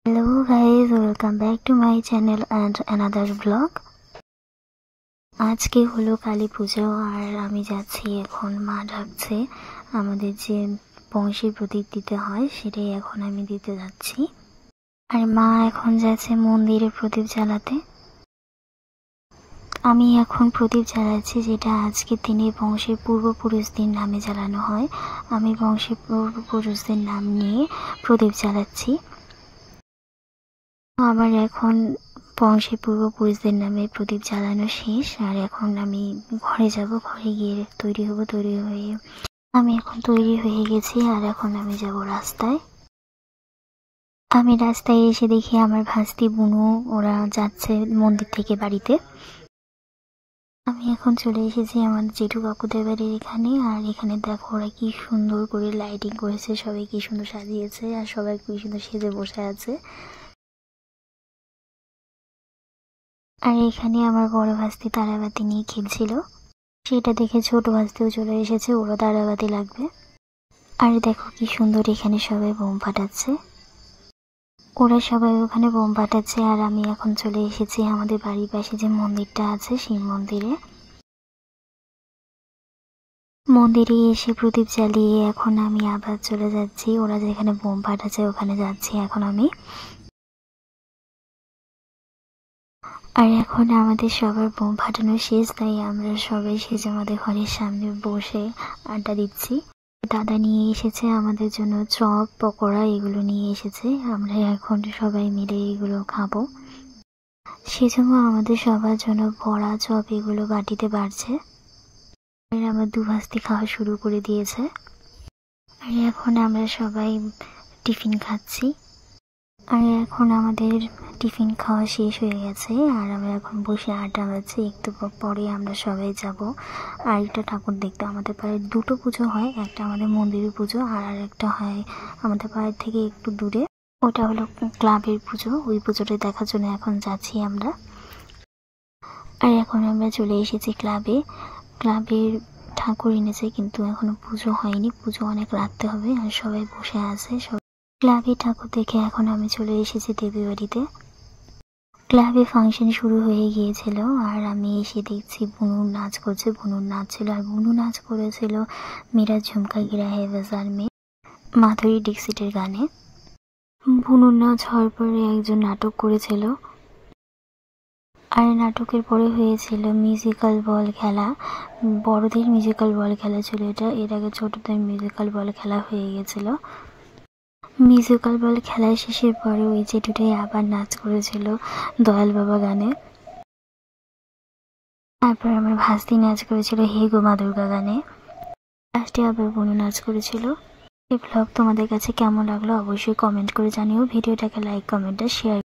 Hello guys, welcome back to my channel and another vlog. আজকে হলো কালী পুজো আর আমি যাচ্ছি এখন মা ডাকছে আমাদের যে বংশী প্রদীপ দিতে হয় সেটাই এখন আমি দিতে যাচ্ছি। আর মা এখন যাচ্ছে মন্দিরে প্রদীপ জ্বালাতে। আমি এখন প্রদীপ জ্বালাচ্ছি যেটা আজকের দিনে বংশের পূর্বপুরুষদের নামে জ্বালানো হয়। আমি বংশের পূর্বপুরুষদের নাম নিয়ে প্রদীপ জ্বালাচ্ছি। আমার এখন বংশের পূর্বপুরুষদের নামে প্রদীপ জ্বালানো শেষ আর এখন আমি ঘরে যাব। ঘরে গিয়ে তৈরি হয়ে আমি এখন তৈরি হয়ে গেছি আর এখন আমি যাব রাস্তায়। আমি রাস্তায় এসে দেখি আমার ভাস্তি বুনু ওরা যাচ্ছে মন্দির থেকে বাড়িতে। আমি এখন চলে এসেছি আমাদের জেঠু কাকুদের বাড়ির এখানে। আর এখানে দেখো ওরা কি সুন্দর করে লাইটিং করেছে, সবাই কি সুন্দর সাজিয়েছে আর সবাই কি সুন্দর সেজে বসে আছে। আর এখানে আমার বড় ভাস্তি তারাবাতি নিয়ে খেলছিল, সেটা দেখে ছোট ভাস্তিও চলে এসেছে, ওরা তারাবাতি লাগবে। আর দেখো কি সুন্দর এখানে সবাই বোম ফাটাচ্ছে, ওরা সবাই ওখানে বোম ফাটাচ্ছে। আর আমি এখন চলে এসেছি আমাদের বাড়ির পাশে যে মন্দিরটা আছে সেই মন্দিরে এসে প্রদীপ জ্বালিয়ে এখন আমি আবার চলে যাচ্ছি ওরা যেখানে বোম ফাটাচ্ছে ওখানে যাচ্ছি এখন আমি। আর এখন আমাদের সবার বোম ফাটানো শেষ, তাই আমরা সবাই সেজে আমাদের ঘরের সামনে বসে আড্ডা দিচ্ছি। দাদা নিয়ে এসেছে আমাদের জন্য চপ পকোড়া, এগুলো নিয়ে এসেছে। আমরা এখন সবাই মিলে এগুলো খাবো, সেজন্য আমাদের সবার জন্য বড়া চপ এগুলো বাটিতে বাড়ছে। আর আমার দুভাস্তি খাওয়া শুরু করে দিয়েছে। আর এখন আমরা সবাই টিফিন খাচ্ছি। আর এখন আমাদের টিফিন খাওয়া শেষ হয়ে গেছে আর আমরা এখন বসে আড্ডা মারছি। একটু পরে আমরা সবাই যাব আর একটা ঠাকুর দেখতে। আমাদের পাড়ায় দুটো পুজো হয়, একটা আমাদের মন্দিরের পুজো আর একটা হয় আমাদের পাড়ার থেকে একটু দূরে, ওটা হলো ক্লাবের পুজো। ওই পুজোটা দেখার জন্য এখন যাচ্ছি আমরা। আর এখন আমরা চলে এসেছি ক্লাবের ঠাকুর এনেছে কিন্তু এখনো পুজো হয়নি, পুজো অনেক রাখতে হবে। আর সবাই বসে আছে ক্লাবে ঠাকুর দেখে। এখন আমি চলে এসেছি দেবী বাড়িতে। ক্লাবে ফাংশন শুরু হয়ে গিয়েছিল আর আমি এসে দেখছি বুনুর নাচ করছে। বুনুর নাচ ছিল আর বুনু নাচ করেছিল মেরা ঝুমকা গিরা হে বাজার মে মাধুরী দীক্ষিতের গানে। বুনুর নাচ হওয়ার পরে একজন নাটক করেছিল আর নাটকের পরে হয়েছিল মিউজিক্যাল বল খেলা। বড়দের মিউজিক্যাল বল খেলা ছিল এটা, এর আগে ছোটদের মিউজিক্যাল বল খেলা হয়ে গেছিল। মিউজিক্যাল বল খেলা শেষের পরে ওই জেঠুটাই আবার নাচ করেছিল দয়াল বাবা গানে। তারপর আমার ভাস্তি নাচ করেছিল হে গো মা দুর্গা গানে। লাস্টে আবার বুনু নাচ করেছিল। এই ব্লগ তোমাদের কাছে কেমন লাগলো অবশ্যই কমেন্ট করে জানিও। ভিডিওটাকে লাইক কমেন্ট আর শেয়ার